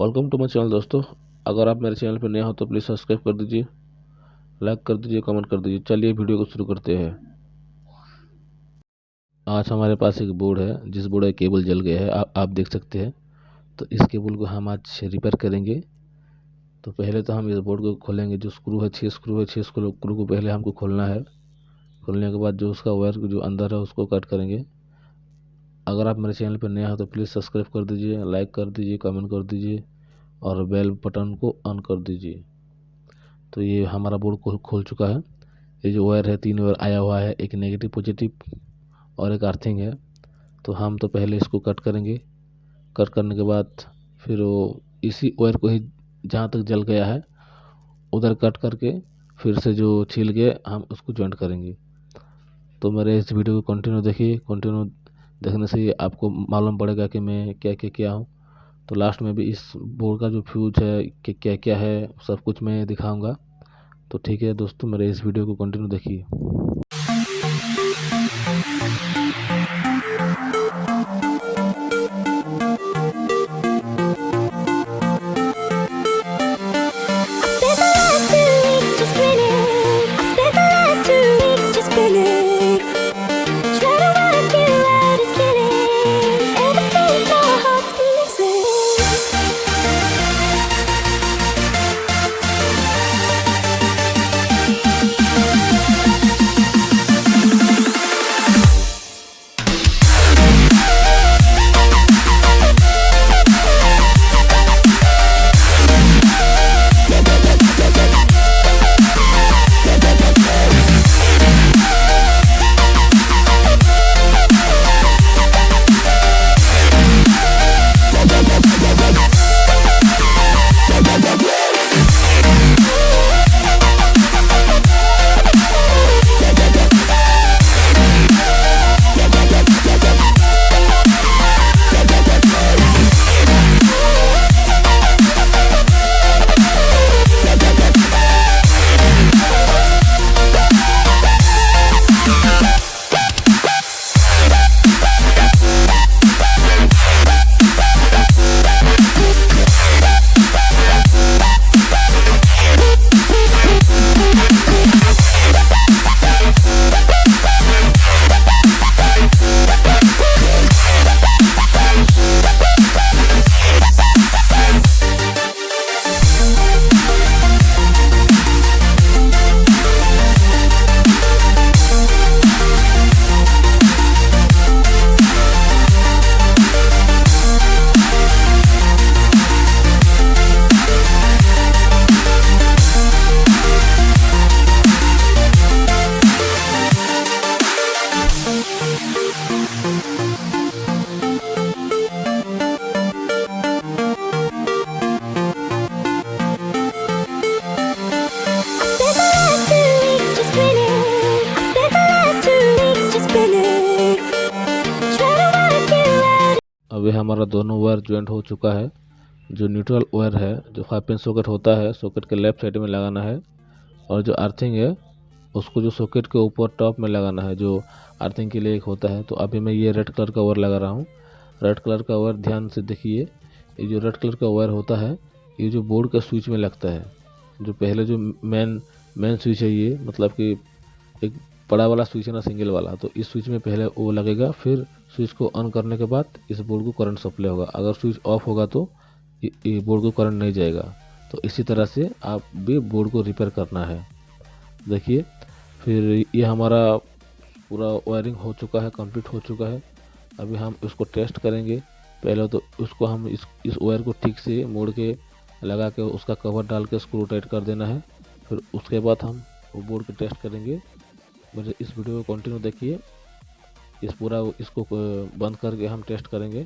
Welcome to my channel दोस्तों। अगर आप मेरे चैनल पर नए हो तो प्लीज़ सब्सक्राइब कर दीजिए, लाइक कर दीजिए, कमेंट कर दीजिए। चलिए वीडियो को शुरू करते हैं। आज हमारे पास एक बोर्ड है, जिस बोर्ड का केबल जल गया है, आप देख सकते हैं। तो इस केबल को हम आज रिपेयर करेंगे। तो पहले तो हम इस बोर्ड को खोलेंगे। जो स्क्रू है, 6 स्क्रू है, 6 स्क्रू को पहले हमको खोलना है। खोलने के बाद जो उसका वायर जो अंदर है उसको कट करेंगे। अगर आप मेरे चैनल पर नया हो तो प्लीज़ सब्सक्राइब कर दीजिए, लाइक कर दीजिए, कमेंट कर दीजिए और बेल बटन को ऑन कर दीजिए। तो ये हमारा बोर्ड खोल चुका है। ये जो वायर है, 3 वायर आया हुआ है, एक नेगेटिव पॉजिटिव और एक अर्थिंग है। तो हम तो पहले इसको कट करेंगे। कट करने के बाद फिर वो इसी वायर को ही जहाँ तक जल गया है उधर कट करके फिर से जो छील के हम उसको जॉइंट करेंगे। तो मेरे इस वीडियो को कंटिन्यू देखिए। कंटिन्यू देखने से ही आपको मालूम पड़ेगा कि मैं क्या क्या किया हूँ। तो लास्ट में भी इस बोर्ड का जो फ्यूज है कि क्या क्या है सब कुछ मैं दिखाऊंगा। तो ठीक है दोस्तों, मेरे इस वीडियो को कंटिन्यू देखिए। अभी हमारा दोनों वायर ज्वाइंट हो चुका है। जो न्यूट्रल वायर है, जो 5 पिन सॉकेट होता है, सॉकेट के लेफ्ट साइड में लगाना है। और जो अर्थिंग है उसको जो सॉकेट के ऊपर टॉप में लगाना है, जो अर्थिंग के लिए एक होता है। तो अभी मैं ये रेड कलर का वायर लगा रहा हूँ। रेड कलर का वायर ध्यान से देखिए। ये जो रेड कलर का वायर होता है, ये जो बोर्ड के स्विच में लगता है। जो पहले जो मेन स्विच है, ये मतलब कि एक बड़ा वाला स्विच है ना, सिंगल वाला। तो इस स्विच में पहले वो लगेगा, फिर स्विच को ऑन करने के बाद इस बोर्ड को करंट सप्लाई होगा। अगर स्विच ऑफ होगा तो ये बोर्ड को करंट नहीं जाएगा। तो इसी तरह से आप भी बोर्ड को रिपेयर करना है। देखिए, फिर ये हमारा पूरा वायरिंग हो चुका है, कंप्लीट हो चुका है। अभी हम इसको टेस्ट करेंगे। पहले तो उसको हम इस वायर को ठीक से मोड़ के लगा के उसका कवर डाल के स्क्रू टाइट कर देना है। फिर उसके बाद हम वो बोर्ड को टेस्ट करेंगे। मेरे इस वीडियो को कंटिन्यू देखिए। इसको बंद करके हम टेस्ट करेंगे।